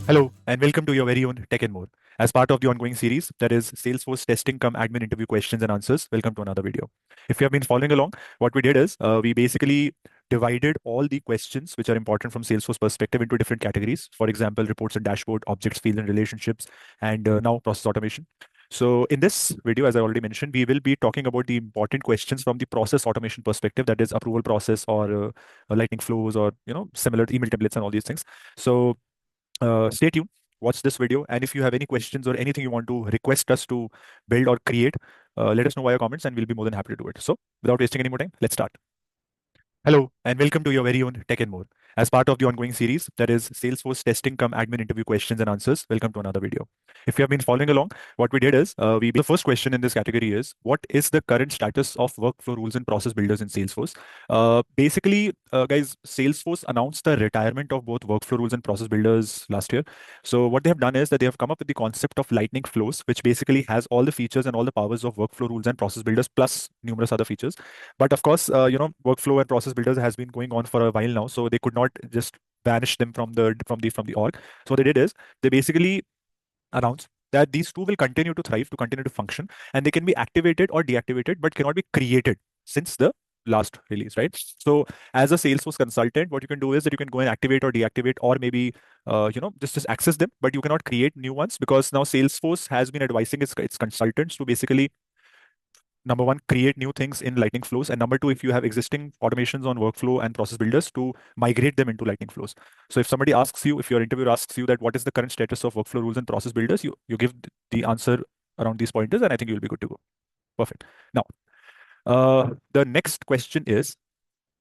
Hello, and welcome to your very own Tech and More. As part of the ongoing series, that is Salesforce testing come admin interview questions and answers, welcome to another video. If you have been following along, what we did is we basically divided all the questions which are important from Salesforce perspective into different categories. For example, reports and dashboard, objects, fields and relationships, and now process automation. So in this video, as I already mentioned, we will be talking about the important questions from the process automation perspective, that is approval process or lightning flows or similar email templates and all these things. So stay tuned, watch this video, and if you have any questions or anything you want to request us to build or create, let us know via comments and we'll be more than happy to do it. So without wasting any more time, let's start. Hello, and welcome to your very own Tech and More. As part of the ongoing series, that is Salesforce testing come admin interview questions and answers, welcome to another video. If you have been following along, what we did is the first question in this category is what is the current status of workflow rules and process builders in Salesforce? Basically, guys, Salesforce announced the retirement of both workflow rules and process builders last year. So what they have done is that they have come up with the concept of lightning flows, which basically has all the features and all the powers of workflow rules and process builders plus numerous other features. But of course, workflow and process builders has been going on for a while now, so they could not just banish them from the org. So what they did is they basically announced that these two will continue to thrive, to continue to function, and they can be activated or deactivated, but cannot be created since the last release, right? So as a Salesforce consultant, what you can do is that you can go and activate or deactivate, or maybe just access them, but you cannot create new ones because now Salesforce has been advising its consultants to basically number one, create new things in Lightning Flows. And number two, if you have existing automations on workflow and process builders, to migrate them into Lightning Flows. So if somebody asks you, if your interviewer asks you that what is the current status of workflow rules and process builders, you give the answer around these pointers, and I think you'll be good to go. Perfect. Now, the next question is,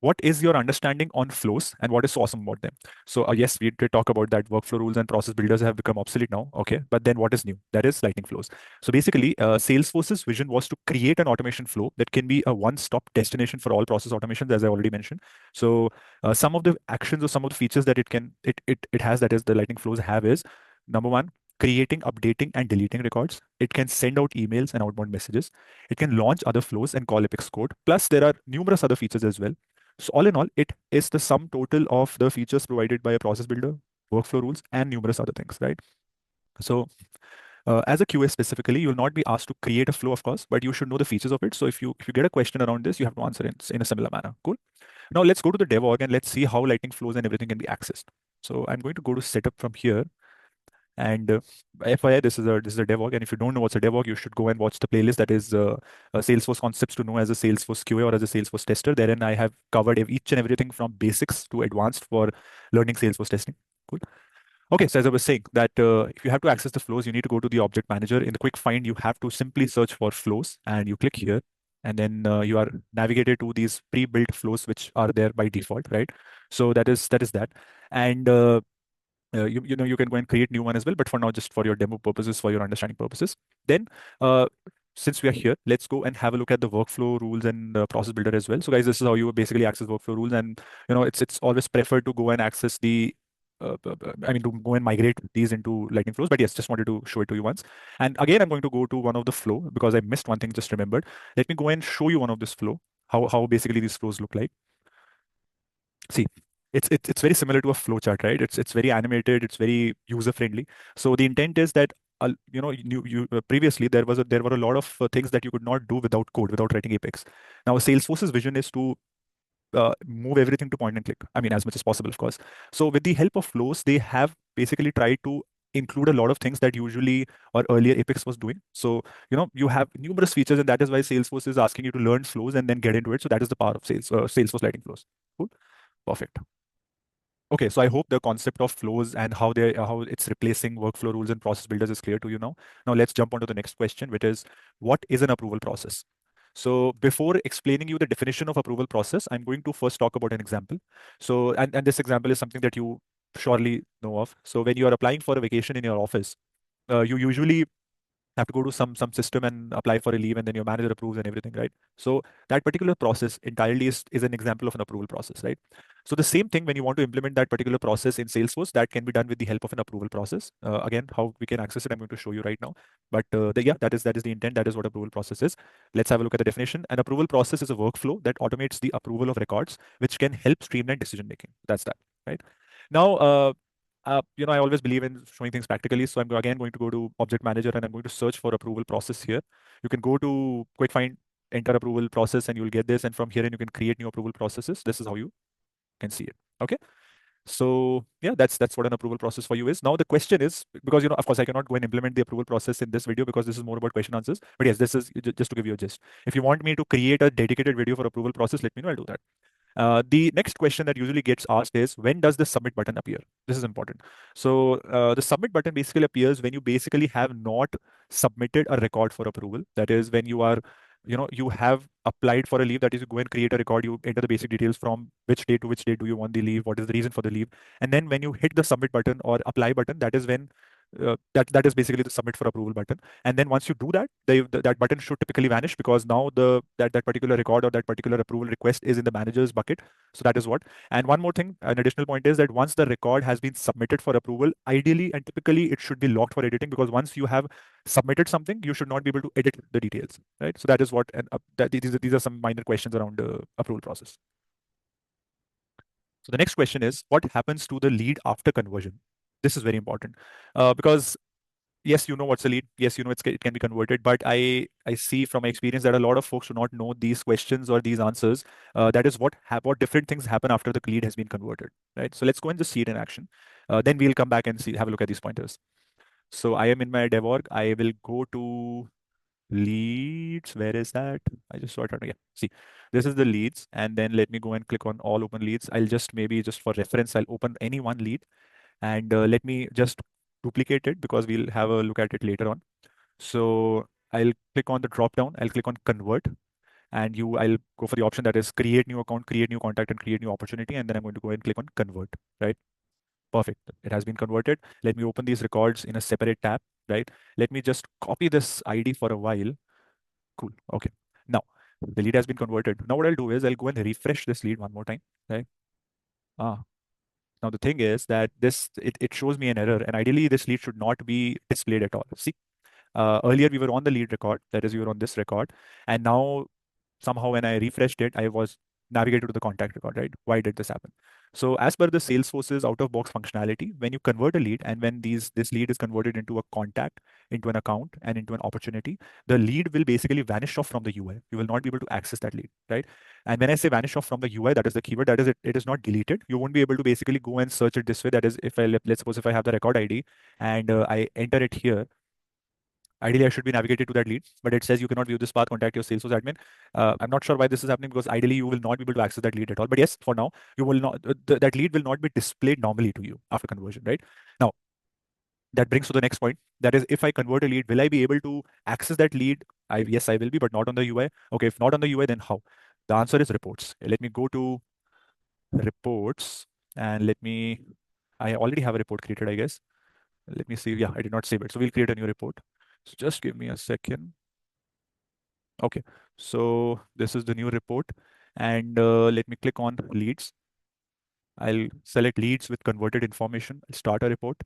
what is your understanding on flows and what is so awesome about them? So yes, we did talk about that workflow rules and process builders have become obsolete now. Okay, but then what is new? That is lightning flows. So basically, Salesforce's vision was to create an automation flow that can be a one-stop destination for all process automations, as I already mentioned. So some of the actions or some of the features that it has, that is the lightning flows have, is number one, creating, updating, and deleting records. It can send out emails and outbound messages. It can launch other flows and call Apex code. Plus, there are numerous other features as well. So all in all, it is the sum total of the features provided by a process builder, workflow rules, and numerous other things, right? So as a QA specifically, you'll not be asked to create a flow, of course, but you should know the features of it. So if you get a question around this, you have to answer in a similar manner. Cool. Now let's go to the dev org and let's see how Lightning flows and everything can be accessed. So I'm going to go to setup from here. And FYI, this is a dev org, and if you don't know what's a dev org, you should go and watch the playlist that is Salesforce concepts to know as a Salesforce QA or as a Salesforce tester. Therein, I have covered each and everything from basics to advanced for learning Salesforce testing. Cool. Okay, so as I was saying, that if you have to access the flows, you need to go to the object manager. In the quick find, you have to simply search for flows, and you click here, and then you are navigated to these pre-built flows which are there by default, right? So that is that, and you can go and create new one as well, but for now, just for your demo purposes, for your understanding purposes. Then uh, since we are here, let's go and have a look at the workflow rules and process builder as well. So guys, this is how you basically access workflow rules, and it's always preferred to go and access the I mean, to go and migrate these into Lightning flows. But yes, just wanted to show it to you once. And again, I'm going to go to one of the flow because I missed one thing, just remembered. Let me go and show you one of this flow, how basically these flows look like. See, it's very similar to a flowchart, right? It's very animated, it's very user friendly. So the intent is that previously there were a lot of things that you could not do without code, without writing Apex. Now Salesforce's vision is to move everything to point and click. I mean, as much as possible, of course. So with the help of flows, they have basically tried to include a lot of things that usually or earlier Apex was doing. So you have numerous features, and that is why Salesforce is asking you to learn flows and then get into it. So that is the power of Salesforce Lightning Flows. Cool. Perfect. Okay, so I hope the concept of flows and how it's replacing workflow rules and process builders is clear to you now. Now let's jump on to the next question, which is what is an approval process? So before explaining you the definition of approval process, I'm going to first talk about an example. So and this example is something that you surely know of. So when you are applying for a vacation in your office, you usually have to go to some system and apply for a leave, and then your manager approves and everything, right? So that particular process entirely is an example of an approval process, right? So the same thing, when you want to implement that particular process in Salesforce, that can be done with the help of an approval process. Again, how we can access it, I'm going to show you right now. But yeah, that is the intent. That is what approval process is. Let's have a look at the definition. An approval process is a workflow that automates the approval of records, which can help streamline decision making. That's that, right? Now, I always believe in showing things practically. So again going to go to Object Manager and I'm going to search for approval process here. You can go to quick find, enter approval process, and you'll get this. And from here, and you can create new approval processes. This is how you can see it. Okay. So yeah, that's what an approval process for you is. Now the question is, because of course I cannot go and implement the approval process in this video because this is more about question answers. But yes, this is just to give you a gist. If you want me to create a dedicated video for approval process, let me know. I'll do that. The next question that usually gets asked is, when does the submit button appear? This is important. So the submit button basically appears when you basically have not submitted a record for approval. That is when you are, you have applied for a leave. That is, you go and create a record. You enter the basic details from which day to which day do you want the leave, what is the reason for the leave, and then when you hit the submit button or apply button, that is when that is basically the submit for approval button. And then once you do that, that button should typically vanish because now that particular record or that particular approval request is in the manager's bucket. So that is what. And one more thing, an additional point is that once the record has been submitted for approval, ideally and typically it should be locked for editing, because once you have submitted something, you should not be able to edit the details, right? So that is what, and these are some minor questions around the approval process. So the next question is, what happens to the lead after conversion? This is very important because yes, you know what's a lead. Yes, it can be converted, but I see from my experience that a lot of folks do not know these questions or these answers. That is what different things happen after the lead has been converted, right? So let's go and just see it in action. Then we'll come back and have a look at these pointers. So I am in my dev org. I will go to leads. Where is that? I just saw it. Yeah, see, this is the leads, and then let me go and click on all open leads. I'll just maybe just for reference, I'll open any one lead, and let me just duplicate it because we'll have a look at it later on. So I'll click on the drop down. I'll click on convert, and I'll go for the option that is create new account, create new contact, and create new opportunity. And then I'm going to go and click on convert, right? Perfect. It has been converted. Let me open these records in a separate tab, right? Let me just copy this ID for a while. Cool. Okay. Now the lead has been converted. Now what I'll do is I'll go and refresh this lead one more time, right? Ah, now the thing is that it shows me an error, and ideally this lead should not be displayed at all. See, earlier we were on the lead record, that is, we were on this record, and now somehow when I refreshed it, I was navigated to the contact record, right? Why did this happen? So as per the Salesforce's out-of-box functionality, when you convert a lead and when this lead is converted into a contact, into an account, and into an opportunity, the lead will basically vanish off from the UI. You will not be able to access that lead, right? And when I say vanish off from the UI, that is the keyword. That is, it is not deleted. You won't be able to basically go and search it this way. That is, if let's suppose if I have the record ID and I enter it here. Ideally, I should be navigated to that lead, but it says you cannot view this path, contact your Salesforce admin. I'm not sure why this is happening because ideally you will not be able to access that lead at all. But yes, for now, you will not, that lead will not be displayed normally to you after conversion, right? Now, that brings to the next point. That is, if I convert a lead, will I be able to access that lead? Yes, I will be, but not on the UI. Okay, if not on the UI, then how? The answer is reports. Let me go to reports and I already have a report created, I guess. Let me see. Yeah, I did not save it. So we'll create a new report. So just give me a second. Okay, so this is the new report, and let me click on leads. I'll select leads with converted information. I'll start a report,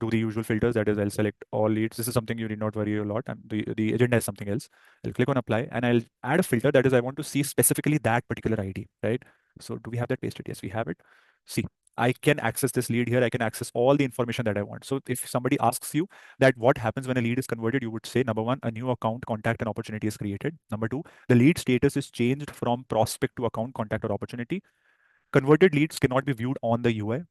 do the usual filters. That is, I'll select all leads. This is something you need not worry a lot. And the agenda is something else. I'll click on apply and I'll add a filter. That is, I want to see specifically that particular ID, right? So do we have that pasted? Yes, we have it. See, I can access this lead here. I can access all the information that I want. So if somebody asks you that what happens when a lead is converted, you would say, number one, a new account, contact, and opportunity is created. Number two, the lead status is changed from prospect to account, contact, or opportunity. Converted leads cannot be viewed on the UI.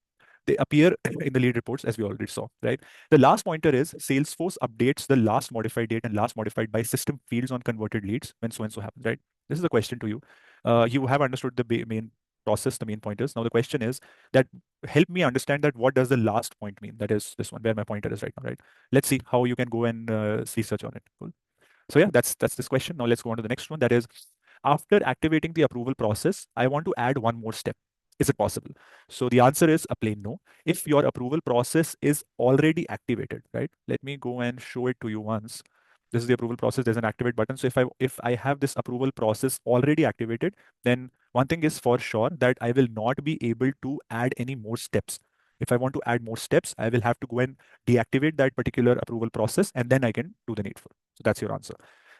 They appear in the lead reports, as we already saw, right? The last pointer is Salesforce updates the last modified date and last modified by system fields on converted leads when so and so happens, right? This is a question to you. You have understood the main process, the main pointers. Now the question is that help me understand that what does the last point mean? That is this one where my pointer is right now, right? Let's see how you can go and research on it. Cool. So yeah, that's this question. Now let's go on to the next one. That is, after activating the approval process, I want to add one more step. Is it possible? So the answer is a plain no. If your approval process is already activated, right? Let me go and show it to you once. This is the approval process. There's an activate button. So if I have this approval process already activated, then one thing is for sure that I will not be able to add any more steps. If I want to add more steps, I will have to go and deactivate that particular approval process, and then I can do the needful. So that's your answer.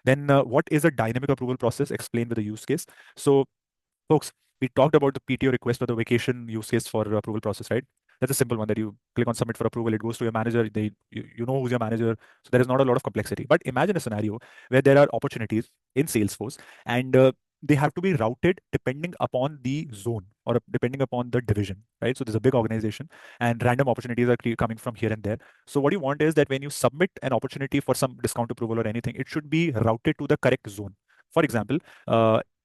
Then what is a dynamic approval process? Explain with a use case. So folks, we talked about the PTO request or the vacation use case for approval process, right? That's a simple one that you click on submit for approval. It goes to your manager. You know who's your manager. So there is not a lot of complexity. But imagine a scenario where there are opportunities in Salesforce, and they have to be routed depending upon the zone or depending upon the division, right? So there's a big organization and random opportunities are coming from here and there. So what you want is that when you submit an opportunity for some discount approval or anything, it should be routed to the correct zone. For example,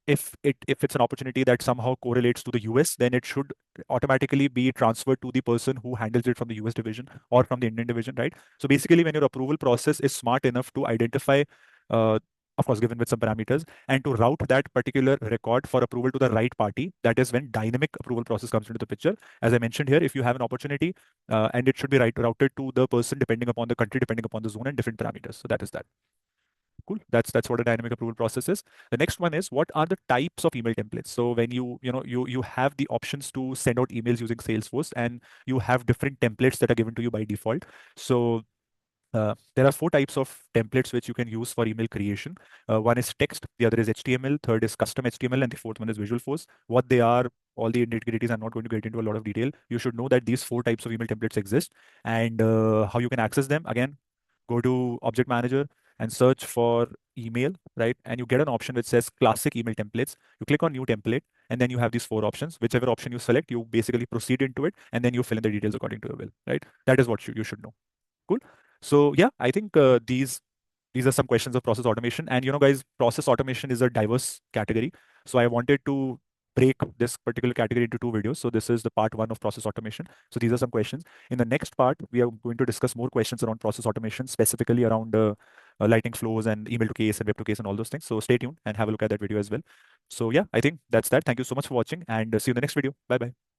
if it's an opportunity that somehow correlates to the US, then it should automatically be transferred to the person who handles it from the US division or from the Indian division, right? So basically, when your approval process is smart enough to identify, uh, of course, given with some parameters, and to route that particular record for approval to the right party, that is when dynamic approval process comes into the picture. As I mentioned here, if you have an opportunity, and it should be routed to the person depending upon the country, depending upon the zone, and different parameters. So that is that. Cool. That's what a dynamic approval process is. The next one is, what are the types of email templates? So when you have the options to send out emails using Salesforce, and you have different templates that are given to you by default. So there are four types of templates which you can use for email creation. One is text, the other is HTML, third is custom HTML, and the fourth one is Visual Force. What they are, all the nitty-gritties, I'm not going to get into a lot of detail. You should know that these four types of email templates exist, and how you can access them. Again, go to Object Manager and search for email, right? And you get an option which says classic email templates. You click on new template, and then you have these four options. Whichever option you select, you basically proceed into it, and then you fill in the details according to your will, right? That is what you should know. Cool. So yeah, I think these are some questions of process automation. And guys, process automation is a diverse category. So I wanted to break this particular category into two videos. So this is the part one of process automation. So these are some questions. In the next part, we are going to discuss more questions around process automation, specifically around lightning flows and email to case and web to case and all those things. So stay tuned and have a look at that video as well. So yeah, I think that's that. Thank you so much for watching, and see you in the next video. Bye bye.